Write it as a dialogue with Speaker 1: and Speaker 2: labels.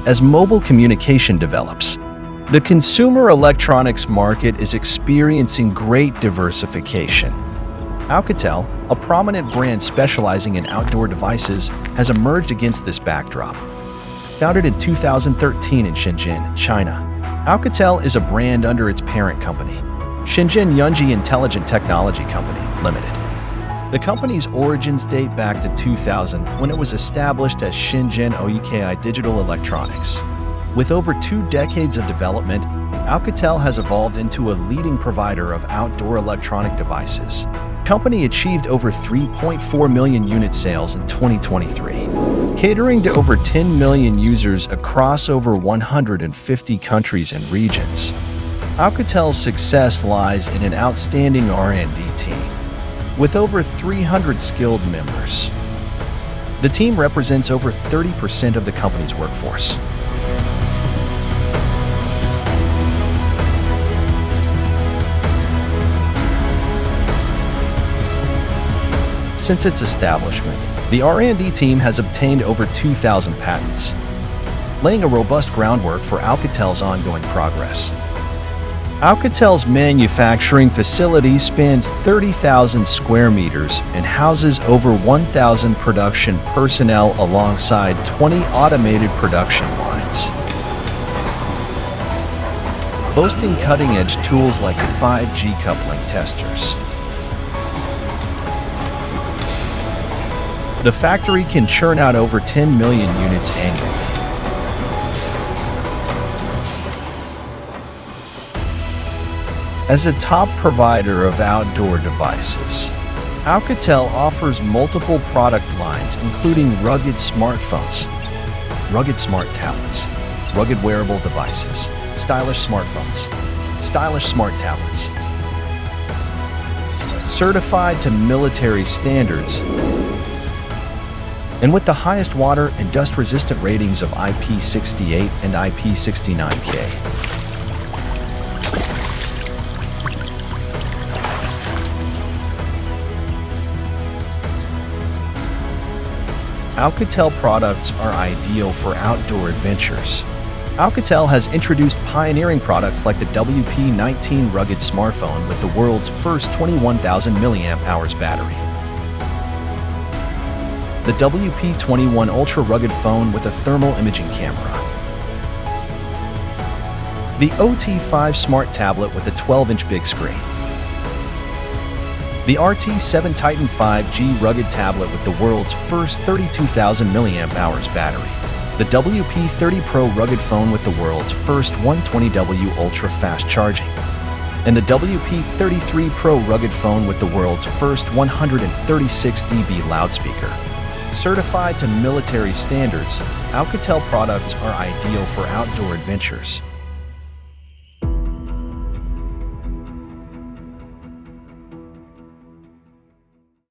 Speaker 1: as mobile communication develops. The consumer electronics market is experiencing great diversification. Oukitel, a prominent brand specializing in outdoor devices, has emerged against this backdrop. Founded in 2013 in Shenzhen, China, Oukitel is a brand under its parent company, Shenzhen Yunji Intelligent Technology Company, Limited. The company's origins date back to 2000 when it was established as Shenzhen Oukitel Digital Electronics. With over 2 decades of development, Oukitel has evolved into a leading provider of outdoor electronic devices. The company achieved over 3.4 million unit sales in 2023, catering to over 10 million users across over 150 countries and regions. Oukitel's success lies in an outstanding R&D team, with over 300 skilled members. The team represents over 30% of the company's workforce. Since its establishment, the R&D team has obtained over 2,000 patents, laying a robust groundwork for Oukitel's ongoing progress. Oukitel's manufacturing facility spans 30,000 square meters and houses over 1,000 production personnel alongside 20 automated production lines, boasting cutting-edge tools like 5G coupling testers. The factory can churn out over 10 million units annually. As a top provider of outdoor devices, Oukitel offers multiple product lines including rugged smartphones, rugged smart tablets, rugged wearable devices, stylish smartphones, stylish smart tablets, certified to military standards, and with the highest water and dust-resistant ratings of IP68 and IP69K. Oukitel products are ideal for outdoor adventures. Oukitel has introduced pioneering products like the WP19 rugged smartphone with the world's first 21,000 mAh battery, the WP21 ultra rugged phone with a thermal imaging camera, the OT5 smart tablet with a 12-inch big screen, the RT7 Titan 5G rugged tablet with the world's first 32,000 mAh battery, the WP30 Pro rugged phone with the world's first 120W ultra fast charging, and the WP33 Pro rugged phone with the world's first 136 dB loudspeaker. Certified to military standards, Oukitel products are ideal for outdoor adventures.